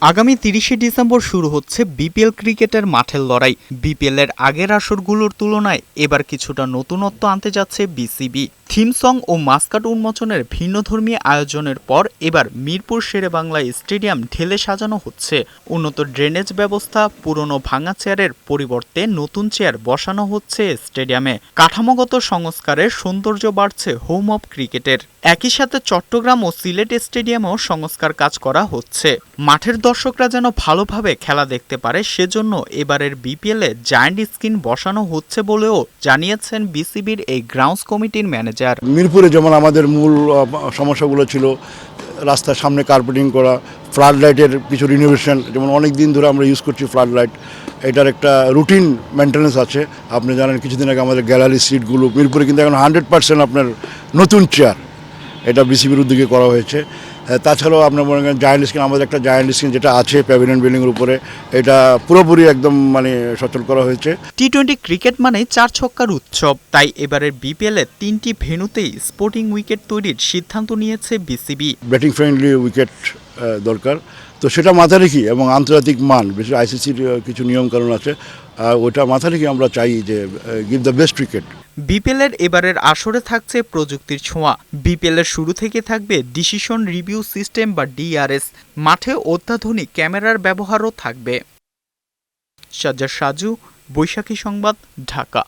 আগামী ৩০শে ডিসেম্বর শুরু হচ্ছে বিপিএল ক্রিকেটের মাঠের লড়াই। বিপিএলের আগের আসরগুলোর তুলনায় এবার কিছুটা নতুনত্ব আনতে যাচ্ছে বিসিবি। থিম সং ও মাস্কাট উন্মোচনের ভিন্নধর্মী আয়োজনের পর এবার মিরপুর শেরেবাংলা স্টেডিয়াম ঢেলে সাজানো হচ্ছে। উন্নত ড্রেনেজ ব্যবস্থা, পুরনো ভাঙা চেয়ারের পরিবর্তে নতুন চেয়ার বসানো হচ্ছে স্টেডিয়ামে। কাঠামোগত সংস্কারের সৌন্দর্য বাড়ছে হোম অব ক্রিকেটের। একই সাথে চট্টগ্রাম ও সিলেট স্টেডিয়ামেও সংস্কার কাজ করা হচ্ছে। মাঠের দর্শকরা যেন ভালোভাবে খেলা দেখতে পারে সেজন্য এবারের বিপিএলে জায়ান্ট স্ক্রিন বসানো হচ্ছে বলেও জানিয়েছেন বিসিবির এই গ্রাউন্ডস কমিটির ম্যানেজার। মিরপুরে যেমন আমাদের মূল সমস্যাগুলো ছিল রাস্তার সামনে কার্পেটিং করা, ফ্লাড লাইটের কিছু রিনোভেশন, যেমন অনেক দিন ধরে আমরা ইউজ করছি ফ্লাড লাইট, এটার একটা রুটিন মেনটেন্যান্স আছে। আপনি জানেন কিছুদিন আগে আমাদের গ্যালারি সিটগুলো মিরপুরে কিন্তু এখন 100% আপনার নতুন চেয়ার, এটা বিসিবির উদ্যোগে করা হয়েছে। তাছাড়াও আপনার মনে করেন জায়ান্ট স্ক্রিন, আমাদের একটা জায়ান্ট স্ক্রিন যেটা আছে প্যাভিলিয়ন বিল্ডিংয়ের উপরে, এটা পুরোপুরি একদম সচল করা হয়েছে। টি-20 ক্রিকেট মানে 4 ছক্কার উৎসব, তাই এবারের বিপিএলে 3টি ভেন্যুতেই স্পোর্টিং উইকেট তৈরির সিদ্ধান্ত নিয়েছে বিসিবি। ব্যাটিং ফ্রেন্ডলি উইকেট দরকার, তো সেটা মাথায় রেখে এবং আন্তর্জাতিক মান, বিশেষ আইসিসির কিছু নিয়মকানুন আছে, ওটা মাথায় রেখে আমরা চাই যে গিভ দ্য বেস্ট ক্রিকেট। বিপিএলের এবারের আসরে থাকছে প্রযুক্তির ছোঁয়া। বিপিএলের শুরু থেকে থাকবে ডিসিশন রিভিউ সিস্টেম বা ডিআরএস। মাঠে অত্যাধুনিক ক্যামেরার ব্যবহারও থাকবে। সাজ্জাদ সাজু, বৈশাখী সংবাদ, ঢাকা।